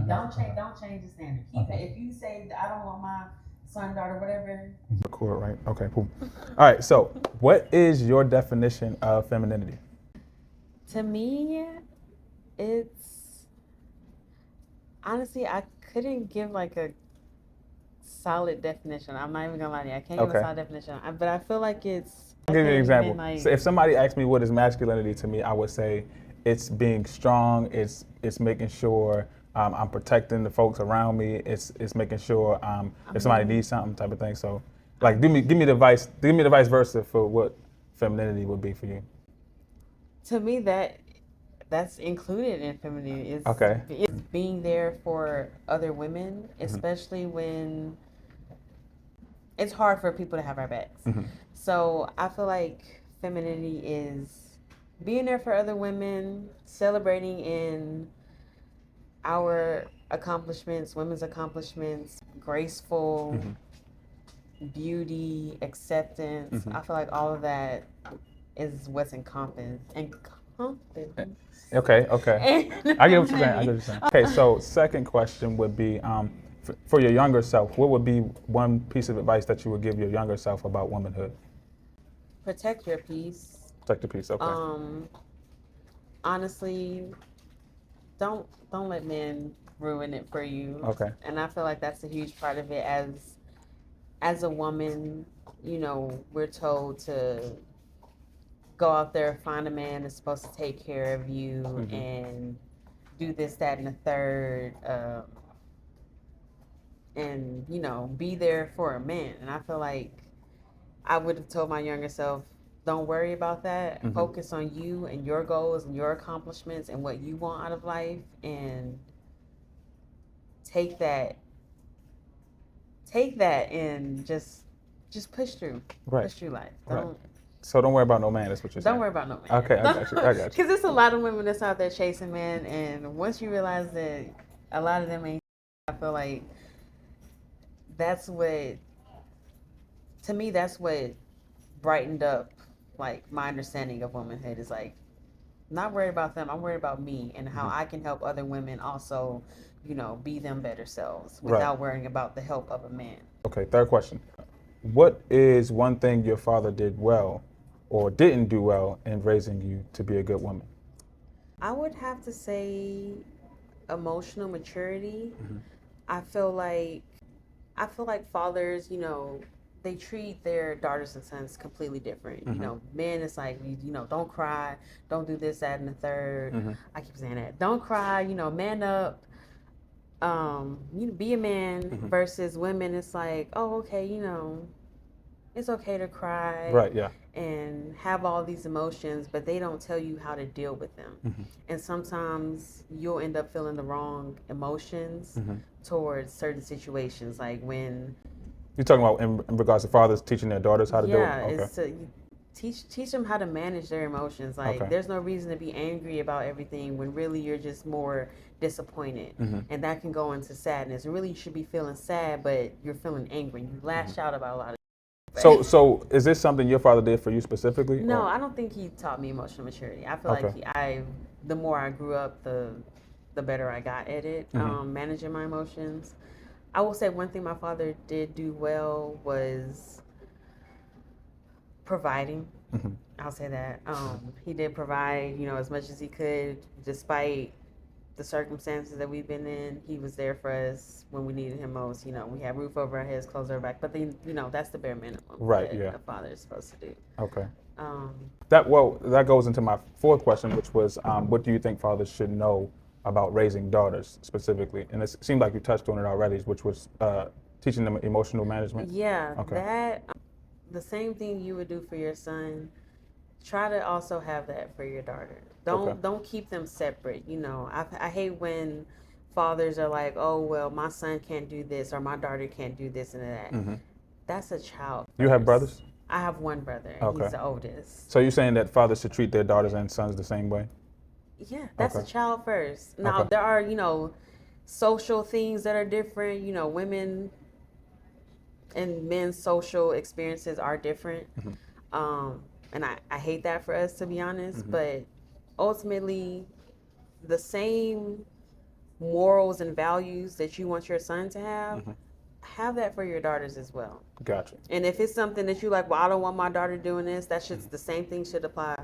don't change the standard. Keep it. If you say I don't want my son, daughter, whatever. Cool, right? Okay, cool. All right. So, what is your definition of femininity? To me, it's honestly I couldn't give like a solid definition. I'm not even gonna lie to you. I can't give a solid definition. But I feel like it's. I'll give you an example. So if somebody asked me what is masculinity to me, I would say it's being strong. It's making sure I'm protecting the folks around me. It's making sure if somebody needs something, type of thing. So, like, give me the vice versa for what femininity would be for you. To me, that's included in femininity. It's being there for other women, especially when it's hard for people to have our backs. So I feel like femininity is being there for other women, celebrating in our accomplishments, women's accomplishments, graceful beauty, acceptance. I feel like all of that is what's encompassed. Okay. I get what you're saying. Okay, so second question would be for your younger self, what would be one piece of advice that you would give your younger self about womanhood? Protect your peace. Protect your peace. Okay. Honestly, don't let men ruin it for you. Okay. And I feel like that's a huge part of it. As a woman, you know, we're told to go out there, find a man that's supposed to take care of you and do this, that, and the third, and, you know, be there for a man. And I feel like I would have told my younger self, don't worry about that. Focus on you and your goals and your accomplishments and what you want out of life, and take that and just push through. Right. Push through life. So don't worry about no man. That's what you're saying. Don't worry about no man. Okay, I got you. Because there's a lot of women that's out there chasing men, and once you realize that a lot of them ain't, I feel like that's what brightened up like my understanding of womanhood is like not worried about them. I'm worried about me and how I can help other women also, you know, be them better selves without worrying about the help of a man. Okay, third question. What is one thing your father did well or didn't do well in raising you to be a good woman? I would have to say emotional maturity. I feel like fathers, you know, they treat their daughters and sons completely different. You know, men, it's like, you know, don't cry, don't do this, that, and the third. I keep saying that. Don't cry, you know, man up. You know, be a man. Versus women, it's like, oh, okay, you know, it's okay to cry. Right, yeah. And have all these emotions, but they don't tell you how to deal with them. And sometimes you'll end up feeling the wrong emotions towards certain situations, like when you're talking about in regards to fathers teaching their daughters how to do it. Yeah, it's to teach them how to manage their emotions. Like there's no reason to be angry about everything when really you're just more disappointed, and that can go into sadness. Really, you should be feeling sad, but you're feeling angry. You lash out about a lot of. So is this something your father did for you specifically? No, I don't think he taught me emotional maturity. I feel like the more I grew up, the better I got at it, managing my emotions. I will say one thing my father did do well was providing. I'll say that. He did provide, you know, as much as he could, despite the circumstances that we've been in. He was there for us when we needed him most. You know, we had roof over our heads, clothes over our back. But then, you know, that's the bare minimum that a father is supposed to do. Okay. That goes into my fourth question, which was, what do you think fathers should know about raising daughters specifically? And it seemed like you touched on it already, which was teaching them emotional management. Yeah, that the same thing you would do for your son, try to also have that for your daughter. Don't keep them separate. You know, I hate when fathers are like, oh, well, my son can't do this or my daughter can't do this and that. That's a child first. You have brothers? I have one brother. He's the oldest. So you're saying that fathers should treat their daughters and sons the same way? Yeah, that's a child first. Now, there are, you know, social things that are different. You know, women and men's social experiences are different. And I hate that for us, to be honest. But ultimately, the same morals and values that you want your son to Mm-hmm. have that for your daughters as well. Gotcha. And if it's something that you like, well, I don't want my daughter doing this, that should the same thing should apply.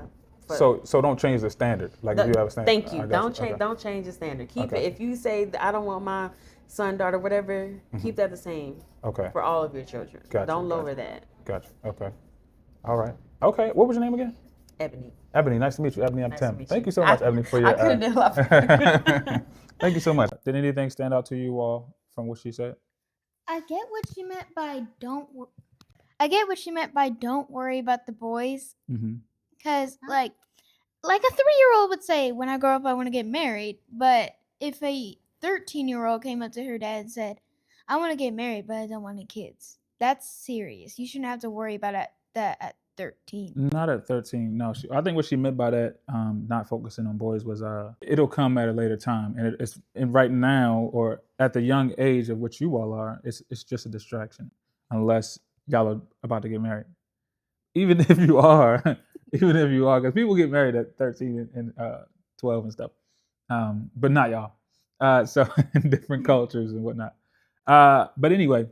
For So don't change the standard. Like if you have a standard. thank you. I got Don't change. Okay. Don't change the standard. Keep Okay. it. If you say that I don't want my son, daughter, whatever, keep that the same Okay. for all of your children. Gotcha, Don't lower gotcha. that. Gotcha. Okay. All right. Okay. What was your name again? Ebony. Ebony. Nice to meet you. Ebony, I'm Nice to Tim. meet Thank you. you so much, Ebony, for your. I could have did a lot. For Thank you so much. Did anything stand out to you all from what she said? I get what she meant by I get what she meant by don't worry about the boys, Mm-hmm. cause like a 3-year-old would say, when I grow up, I want to get married. But if a 13-year-old came up to her dad and said, I want to get married, but I don't want any kids, that's serious. You shouldn't have to worry about that at 13. Not at 13. No, I think what she meant by that, not focusing on boys, was it'll come at a later time, and it's and right now or at the young age of which you all are, it's just a distraction, unless y'all are about to get married. Even if you are, because people get married at 13 and 12 and stuff, but not y'all. So in different cultures and whatnot. But anyway,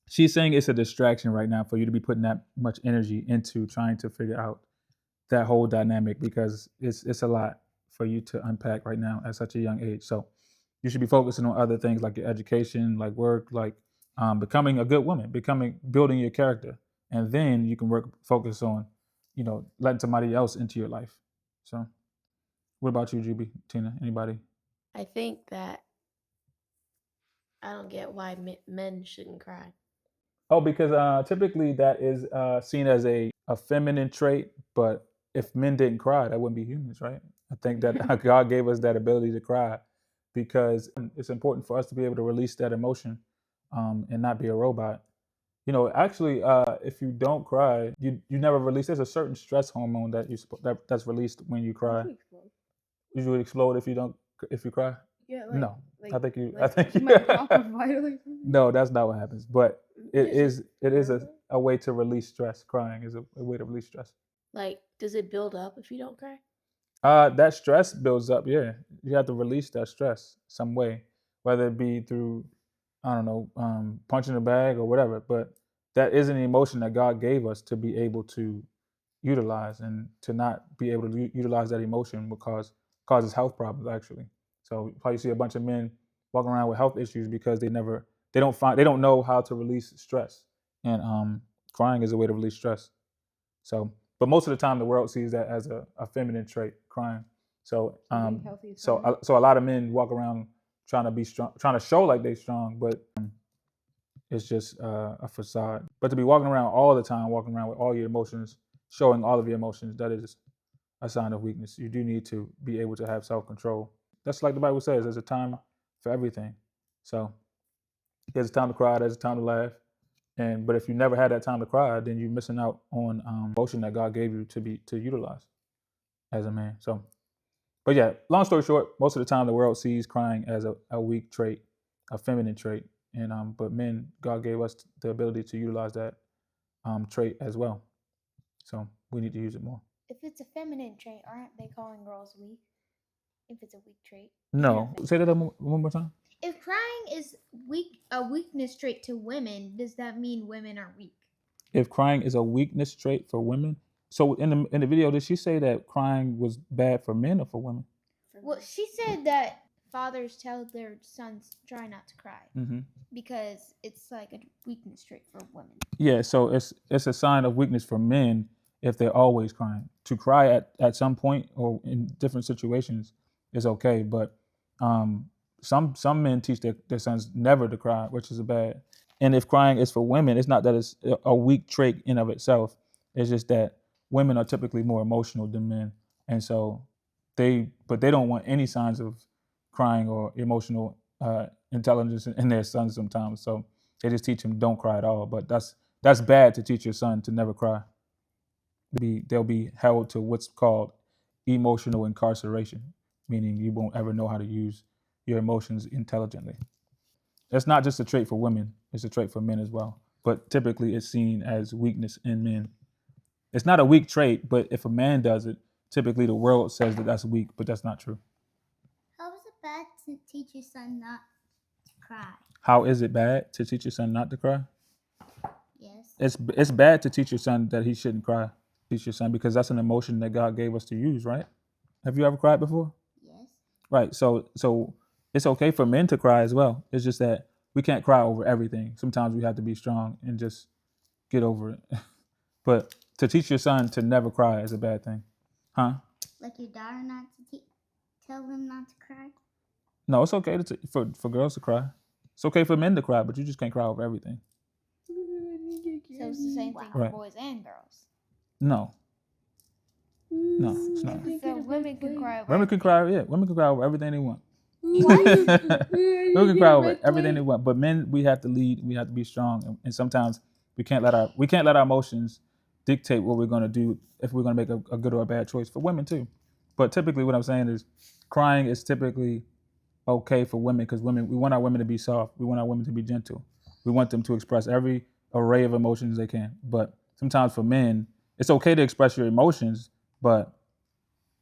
she's saying it's a distraction right now for you to be putting that much energy into trying to figure out that whole dynamic, because it's a lot for you to unpack right now at such a young age. So you should be focusing on other things like your education, like work, like becoming a good woman, building your character, and then you can focus on, letting somebody else into your life. So, what about you, Juby, Tina? Anybody? I think that I don't get why men shouldn't cry. Oh, because typically that is seen as a feminine trait, but if men didn't cry, that wouldn't be humans, right? I think that God gave us that ability to cry because it's important for us to be able to release that emotion and not be a robot. Actually, if you don't cry, you never release. There's a certain stress hormone that's released when you cry. You would explode if you cry. Yeah, No, I think you. might drop a vital or something. No, that's not what happens. But it is a way to release stress. Crying is a way to release stress. Like, does it build up if you don't cry? That stress builds up. Yeah, you have to release that stress some way, whether it be through, I don't know, punching a bag or whatever. But that is an emotion that God gave us to be able to utilize, and to not be able to utilize that emotion causes health problems actually. So you probably see a bunch of men walking around with health issues because they don't know how to release stress, and crying is a way to release stress. So, but most of the time the world sees that as a feminine trait, crying. So so a lot of men walk around trying to be strong, trying to show like they're strong, but it's just a facade. But to be walking around all the time, walking around with all your emotions, showing all of your emotions, that is a sign of weakness. You do need to be able to have self-control. That's like the Bible says, there's a time for everything. So there's a time to cry, there's a time to laugh. But if you never had that time to cry, then you're missing out on emotion that God gave you to utilize as a man. So, but yeah, long story short, most of the time the world sees crying as a weak trait, a feminine trait. But men, God gave us the ability to utilize that trait as well. So we need to use it more. If it's a feminine trait, aren't they calling girls weak? If it's a weak trait. No, Yeah. say that one more time. If crying is a weakness trait to women, does that mean women are weak? If crying is a weakness trait for women, so in the video, did she say that crying was bad for men or for women? Well, she said that fathers tell their sons try not to cry Mm-hmm. because it's like a weakness trait for women. Yeah, so it's a sign of weakness for men if they're always crying. To cry at some point or in different situations is okay, but some men teach their sons never to cry, which is bad. And if crying is for women, it's not that it's a weak trait in of itself. It's just that women are typically more emotional than men, and so they don't want any signs of crying or emotional intelligence in their sons sometimes. So they just teach them don't cry at all. But that's bad to teach your son to never cry. They'll be held to what's called emotional incarceration, meaning you won't ever know how to use your emotions intelligently. That's not just a trait for women, it's a trait for men as well. But typically it's seen as weakness in men. It's not a weak trait, but if a man does it, typically the world says that that's weak, but that's not true. How is it bad to to teach your son not to cry? How is it bad to teach your son not to cry? Yes. It's bad to teach your son that he shouldn't cry. Teach your son because that's an emotion that God gave us to use, right? Have you ever cried before? Yes. Right. So it's okay for men to cry as well. It's just that we can't cry over everything. Sometimes we have to be strong and just get over it. But to teach your son to never cry is a bad thing. Huh? Like your daughter not to tell them not to cry? No, it's okay for girls to cry. It's okay for men to cry, but you just can't cry over everything. So it's the same thing for Right. boys and girls. No. No, it's not. So women can cry over Women can cry, yeah. Women can cry over everything they want. What? Women can cry over everything they want. But men, we have to lead, we have to be strong. And sometimes we can't let our emotions dictate what we're gonna do if we're gonna make a good or a bad choice for women too. But typically what I'm saying is crying is typically okay for women because we want our women to be soft. We want our women to be gentle. We want them to express every array of emotions they can. But sometimes for men, it's okay to express your emotions, but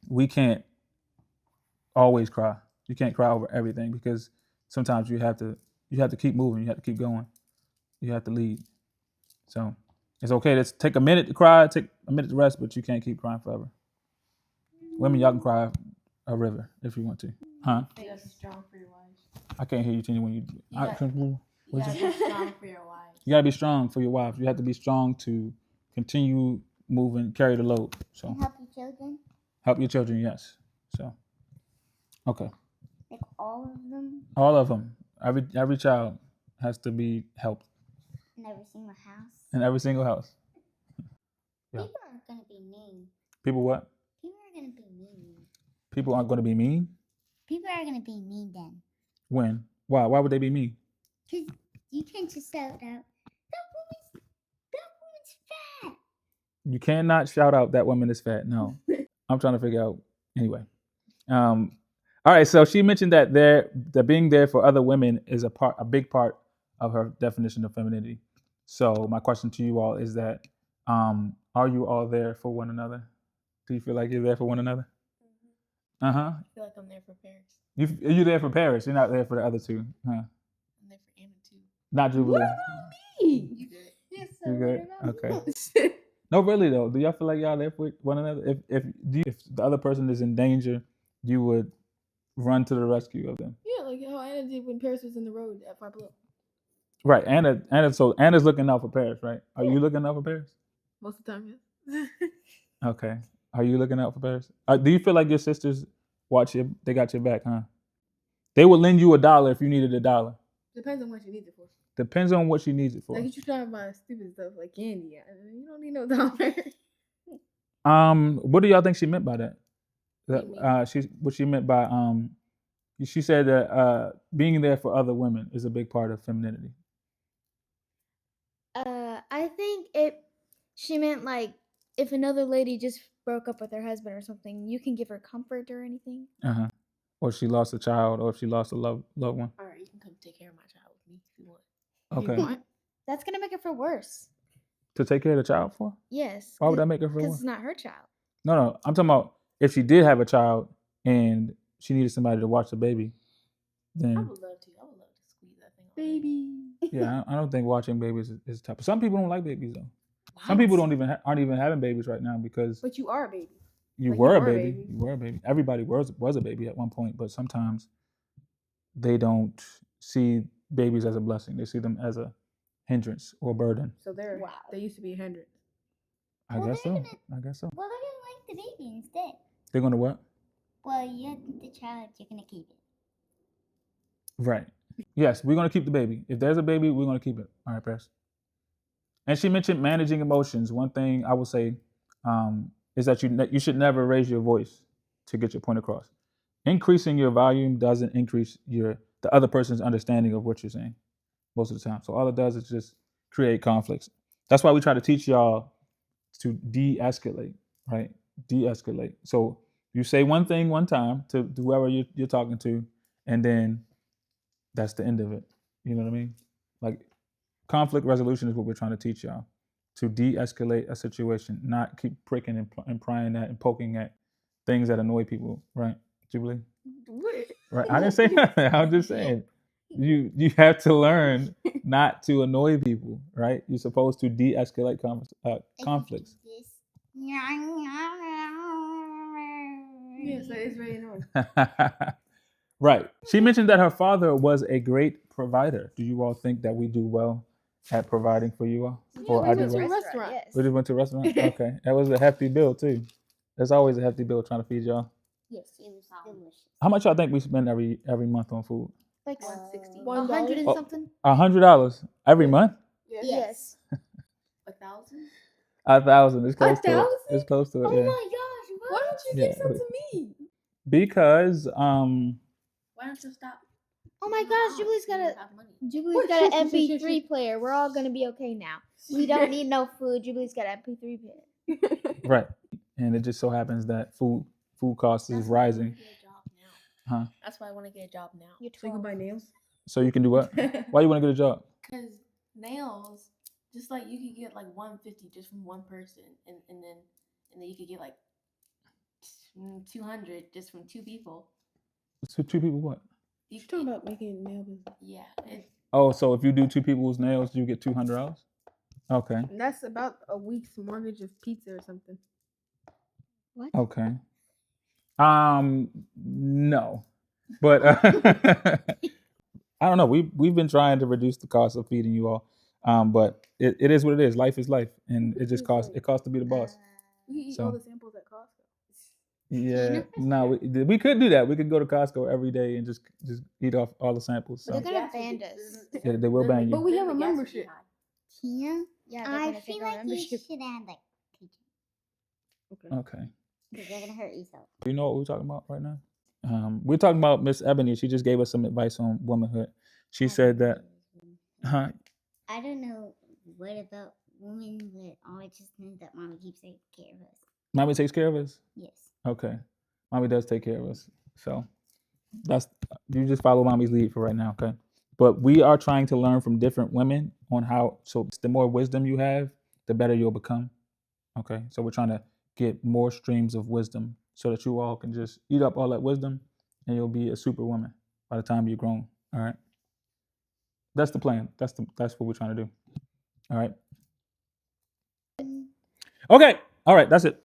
we can't always cry. You can't cry over everything because sometimes you have to keep moving. You have to keep going. You have to lead. So it's okay to take a minute to cry, take a minute to rest, but you can't keep crying forever. Women, y'all can cry a river if you want to. Huh? You gotta be strong for your wives. I can't hear you, Tina, when you. You gotta be strong for your wives. You gotta be strong for your wives. You have to be strong to continue moving, carry the load. So And help your children? help your children, yes. So okay, Like all of them all of them. Every child has to be helped in every single house? in every single house. Yeah. People are going to be mean. People what? People are going to be mean. People aren't going to be mean. People are going to be mean then. When? Why? Why would they be mean? Because you can't just shout out, that woman's fat. You cannot shout out that woman is fat. No, I'm trying to figure out. Anyway, all right. So she mentioned that that being there for other women is a big part of her definition of femininity. So my question to you all is that, are you all there for one another? Do you feel like you're there for one another? Uh huh. I feel like I'm there for Paris. You're there for Paris. You're not there for the other two, huh? I'm there for Anna too. Not Jubilee. You good? Yes, You good? Okay. No, really though. Do y'all feel like y'all there for one another? If the other person is in danger, you would run to the rescue of them. Yeah, like how Anna did when Paris was in the road at Five Below. Right. So Anna's looking out for Paris, right? Are you looking out for Paris? Most of the time, yes. Okay. Are you looking out for Paris? Do you feel like your sisters they got your back, huh? They would lend you $1 if you needed $1. Depends on what you need it for. Depends on what she needs it for. Like if you're trying to buy stupid stuff like candy, you don't need no dollar. What do y'all think she meant by that? What do you mean? What she meant by she said that being there for other women is a big part of femininity. I think she meant like if another lady just broke up with her husband or something, you can give her comfort or anything. Uh-huh. Or she lost a child, or if she lost a loved one. All right, you can come take care of my child with me if you want. Okay. If you want. That's gonna make it for worse. To take care of the child for? Yes. Why would that make her feel Because worse? it's not her child. No. I'm talking about if she did have a child and she needed somebody to watch the baby, I then would love to. I would love to squeeze that thing. Baby. yeah, I don't think watching babies is tough. Some people don't like babies though. Some people aren't even having babies right now because But you are a baby. you like, were you a are a baby. baby. You were a baby. Everybody was a baby at one point, but sometimes they don't see babies as a blessing. They see them as a hindrance or burden. So they used to be 100. I Well, guess they're so. gonna- I guess so. Well, they're going to like the baby instead. They're gonna what? Well, you have the child, you're going to keep it. Right. Yes, we're gonna keep the baby. If there's a baby, we're gonna keep it. All right, Paris. And she mentioned managing emotions. One thing I would say is that you should never raise your voice to get your point across. Increasing your volume doesn't increase the other person's understanding of what you're saying most of the time. So all it does is just create conflicts. That's why we try to teach y'all to de-escalate, right? De-escalate. So you say one thing one time to whoever you're talking to, and then that's the end of it. You know what I mean? Like conflict resolution is what we're trying to teach y'all. To de-escalate a situation, not keep pricking and prying at and poking at things that annoy people, right? Jubilee? What? Right. I didn't say nothing. I'm just saying you have to learn not to annoy people, right? You're supposed to de-escalate conflicts. Yeah, so it's very annoying. Right. She mentioned that her father was a great provider. Do you all think that we do well at providing for you all? Or I do well? restaurant. Yes. We just went to a restaurant? Okay. That was a hefty bill too. There's always a hefty bill trying to feed y'all. Yes, it was delicious. How much y'all think we spend every month on food? Like 160. $100 and Oh. something. $100 every month? Yes. 1,000. 1,000. It's close to it. 1,000? It's close to it. Oh Yeah. my gosh, Why don't you Yeah. give some to me? Because Why don't you stop? Oh my gosh, Jubilee's got a Jubilee's Wait, got an shush, shush, shush, MP3 shush. player. We're all gonna be okay now. We don't need no food. Jubilee's got an MP3 player. right, and it just so happens that food costs is rising. Huh? That's why I want to get a job now. You're So you can 12. buy nails? So you can do what? Why you want to get a job? Because nails, just like you could get like 150 just from one person, and then you could get like 200 just from two people. So two people what? You She's talking about making nail business. Yeah, Oh, so if you do two people's nails, you get $200. Okay. And that's about a week's mortgage of pizza or something. What? Okay. No, but I don't know. We've been trying to reduce the cost of feeding you all, but it is what it is. Life is life, and it just costs. It costs to be the boss. You can eat So- all the samples at Costco. Yeah. No, we could do that. We could go to Costco every day and just eat off all the samples. But So. they're gonna ban us. Yeah, they will ban you. But we have a membership. Tina, Yeah, they're I gonna feel take our like you membership. should add like teaching Okay. because they're gonna hurt yourself. You know what we're talking about right now? We're talking about Miss Ebony. She just gave us some advice on womanhood. She said that, huh? I don't know what about women, but I just know that mommy keeps taking care of us. Mommy takes care of us. Yes. Okay. Mommy does take care of us. So that's you just follow mommy's lead for right now, okay? But we are trying to learn from different women on how so the more wisdom you have, the better you'll become. Okay. So we're trying to get more streams of wisdom so that you all can just eat up all that wisdom and you'll be a superwoman by the time you're grown. All right. That's the plan. That's what we're trying to do. All right. Okay. All right. That's it.